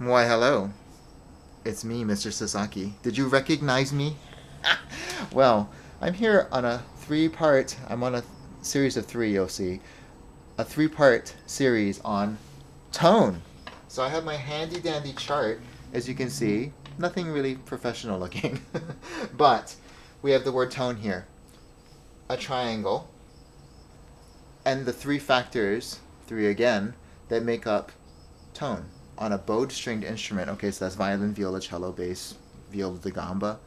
Why, hello. It's me, MrSasaki. Did you recognize me? Well, I'm here on a three-part, I'm on a series of three, you'll see. A three-part series on tone. So I have my handy-dandy chart, as you can see. Nothing really professional looking. But we have the word tone here. A triangle. And the three factors, three again, that make up tone on a bowed stringed instrument. Okay, so that's violin, viola, cello, bass, viola da gamba.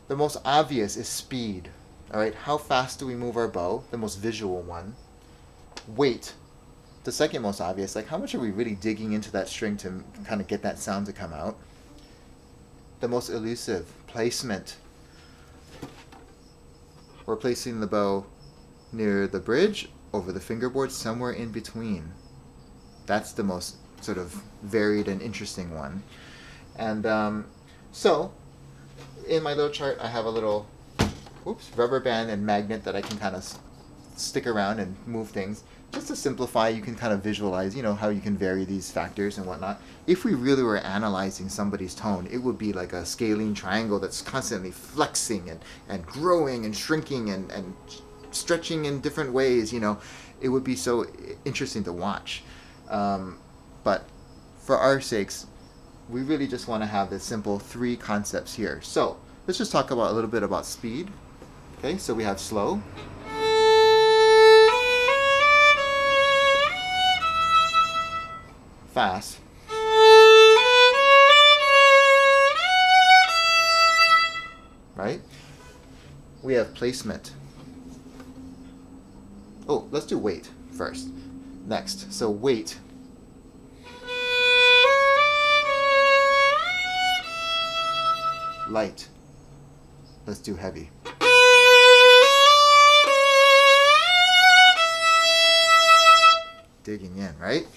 The most obvious is speed. All right, how fast do we move our bow? The most visual one. Weight. The second most obvious, like how much are we really digging into that string to kind of get that sound to come out? The most elusive, placement. We're placing the bow near the bridge, over the fingerboard, somewhere in between. That's the most sort of varied and interesting one. And so, in my little chart, I have a little rubber band and magnet that I can kind of stick around and move things. Just to simplify, you can kind of visualize, how you can vary these factors and whatnot. If we really were analyzing somebody's tone, it would be like a scalene triangle that's constantly flexing and growing and shrinking and stretching in different ways. It would be so interesting to watch. But for our sakes, we really just want to have this simple three concepts here. So let's just talk about a little bit about speed. Okay, so we have slow. Fast. Right? We have placement. Oh, let's do weight first. Next. So weight. Light. Let's do heavy. Digging in, right?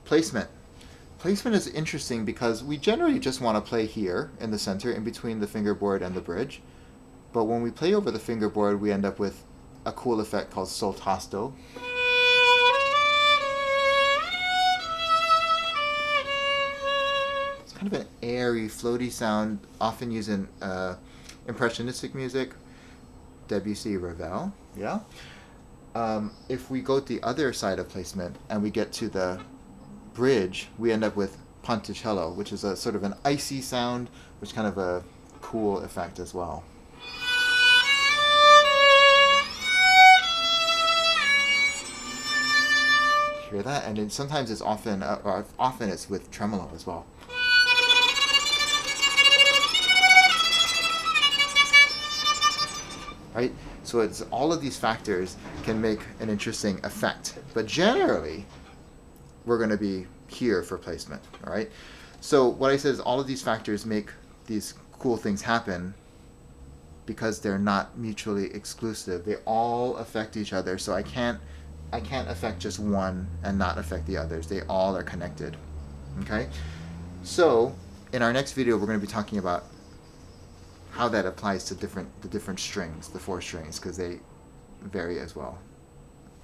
Placement. Placement is interesting because we generally just want to play here in the center, in between the fingerboard and the bridge. But when we play over the fingerboard, we end up with a cool effect called sol tasto. It's kind of an airy, floaty sound, often used in impressionistic music. Debussy, Ravel, yeah. If we go to the other side of placement and we get to the bridge, we end up with ponticello, which is a sort of an icy sound, which is kind of a cool effect as well. Hear that? And then sometimes it's often it's with tremolo as well. Right? So it's all of these factors can make an interesting effect. But generally, we're going to be here for placement. All right? So what I said is all of these factors make these cool things happen because they're not mutually exclusive. They all affect each other. So I can't affect just one and not affect the others. They all are connected. Okay? So in our next video, we're going to be talking about how that applies to the different strings, the four strings, because they vary as well.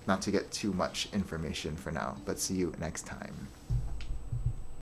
Not to get too much information for now, but see you next time.